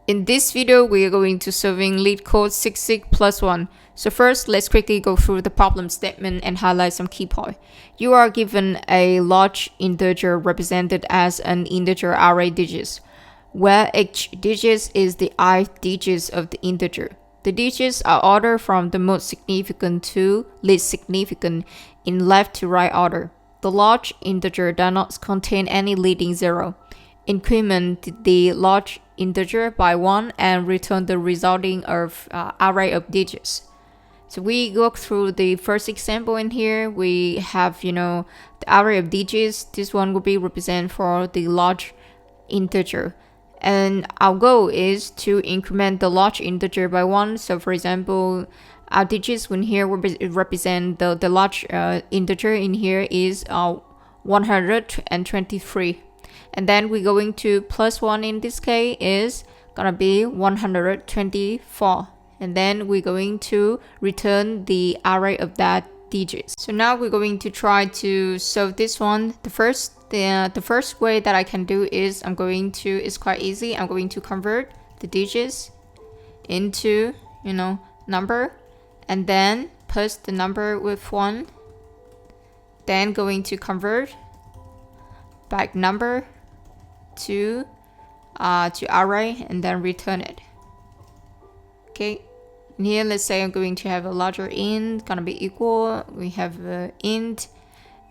In this video, we are going to solving Leetcode 66 plus 1. So first, let's quickly go through the problem statement and highlight some key points. You are given a large integer represented as an integer array digits, where each digit is the ith digit of the integer. The digits are ordered from the most significant to least significant in left to right order. The large integer does not contain any leading zero. Increment the large integer by 1 and return the resulting array of digits. So we go through the first example in here. We have, the array of digits. This one will be represented for the large integer. And our goal is to increment the large integer by 1. So for example, our digits in here will represent the large integer in here is 123. And then we're going to plus 1 in this case is gonna be 124. And then we're going to return the array of that digits. So now we're going to try to solve this one. The first way that I can do is it's quite easy. I'm going to convert the digits into number, and then put the number with 1. Then going to convert back number to array and then return it. Okay, and here let's say I'm going to have a larger int gonna be equal. We have int,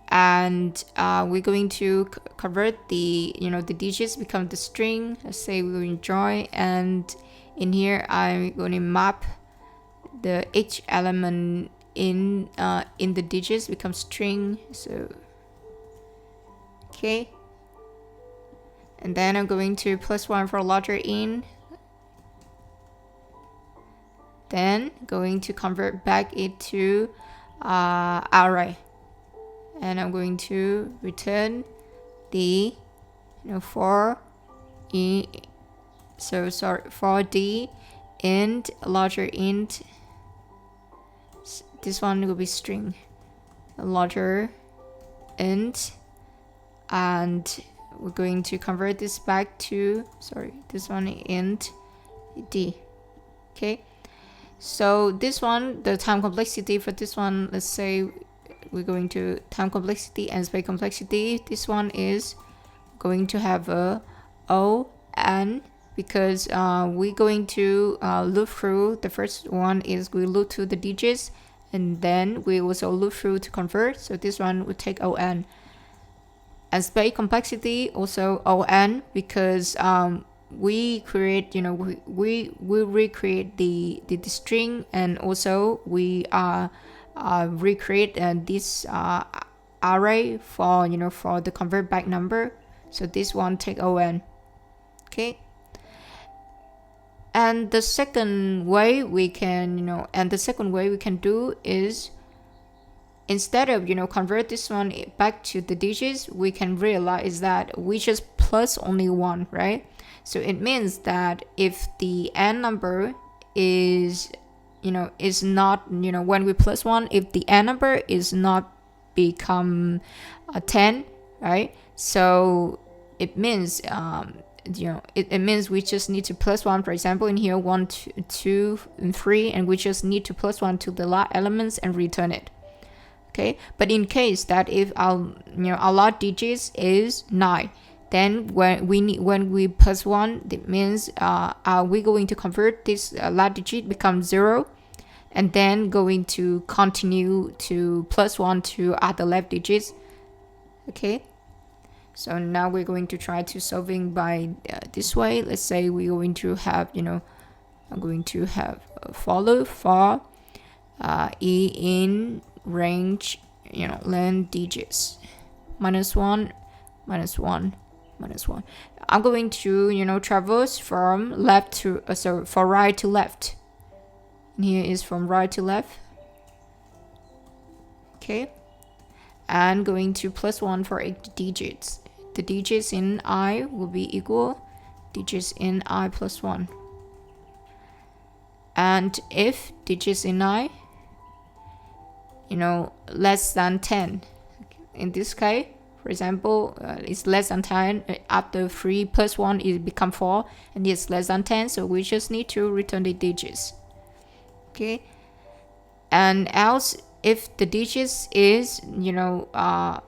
and we're going to convert the the digits become the string. Let's say we enjoy, and in here I'm going to map the each element in the digits become string. So okay. And then I'm going to plus 1 for larger int. Then going to convert back it to array. And I'm going to return the for the int larger int. This one will be string. Larger int, and we're going to convert this back to this one int d. Okay, so this one, the time complexity for this one, let's say we're going to time complexity and space complexity. This one is going to have a o n, because we're going to loop through. The first one is we loop through the digits, and then we also loop through to convert. So this one would take o n. And space complexity also on, because we create we recreate the string, and also we recreate this array for for the convert back number. So this one take on. Okay, and the second way we can do is, instead of convert this one back to the digits, we can realize that we just plus only 1, right? So it means that if the n number is is not when we plus 1, if the n number is not become 10, right? So it means it means we just need to plus 1. For example, in here 1, 2, and 3, and we just need to plus 1 to the last elements and return it. Okay, but in case that if our our large digits is 9, then when we plus 1, it means we're going to convert this large digit become 0, and then going to continue to plus 1 to other left digits. Okay, so now we're going to try to solving by this way. Let's say we're going to have I'm going to have follow for e in range length digits -1 -1 -1. I'm going to traverse from left to for right to left. And here is from right to left. Okay, and going to plus 1 for 8 digits. The digits in I will be equal digits in I plus 1. And if digits in I less than 10, in this case For example, it's less than 10. After 3 plus 1, it become 4, and it's less than 10. So we just need to return the digits. Okay. And else, if the digits is, now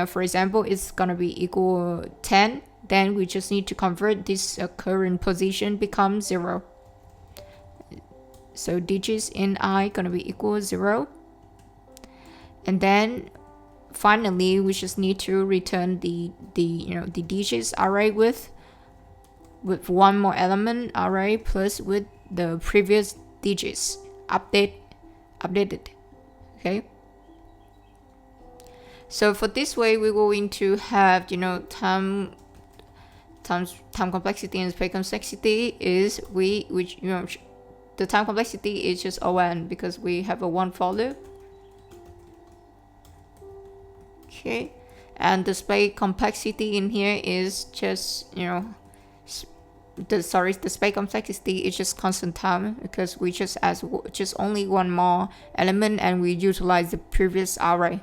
for example, it's gonna be equal 10, then we just need to convert this current position become 0. So digits in I gonna be equal 0. And then finally, we just need to return the digits array with one more element array plus with the previous digits updated. Okay. So for this way, we're going to have time complexity and space complexity is the time complexity is just O(n) because we have a one for loop. Okay, and the space complexity in here is just the space complexity is just constant time because we just add just only one more element and we utilize the previous array.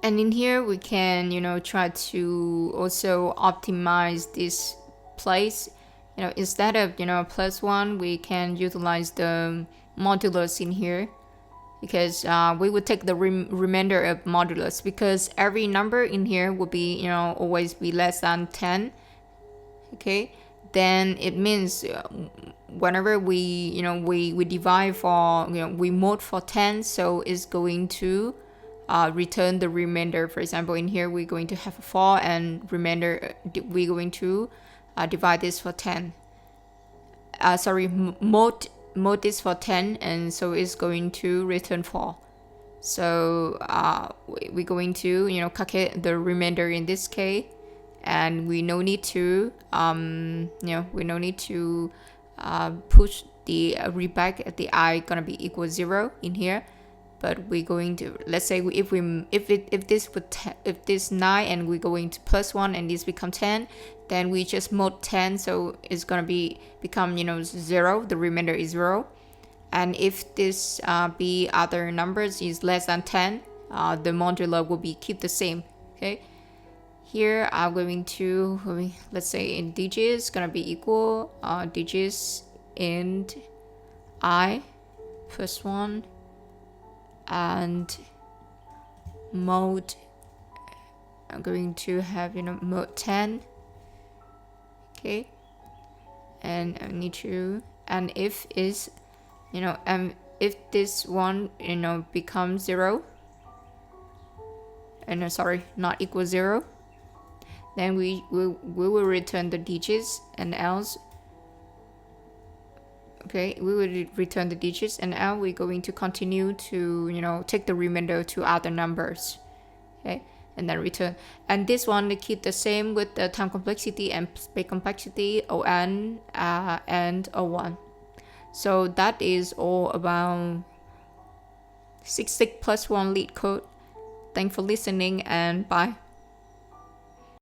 And in here we can try to also optimize this place. Instead of +1, we can utilize the modulus in here, because we would take the remainder of modulus, because every number in here will be always be less than 10. Okay, then it means whenever we divide for we mod for 10, so it's going to return the remainder. For example, in here we're going to have 4 and remainder we're going to divide this for 10. Mod this for 10, and so it's going to return 4. So we're going to calculate the remainder in this case, and we no need to push the read back at the I gonna be equal 0 in here. But we're going to, let's say if this 9 and we're going to +1 and this become 10, then we just mod 10, so it's gonna become 0. The remainder is 0. And if this be other numbers is less than 10, the modulo will be keep the same. Okay. Here I'm going to, let's say in digits gonna be equal digits in I +1 and mode. I'm going to have mode 10. Okay, and I need to, and if is if this one becomes 0, and sorry, not equal 0, then we will return the digits, and else we will return the digits, and now we're going to continue to take the remainder to other numbers. Okay, and then return. And this one they keep the same with the time complexity and space complexity, O(n) and O1. So that is all about 66+1 Leetcode. Thanks for listening, and bye.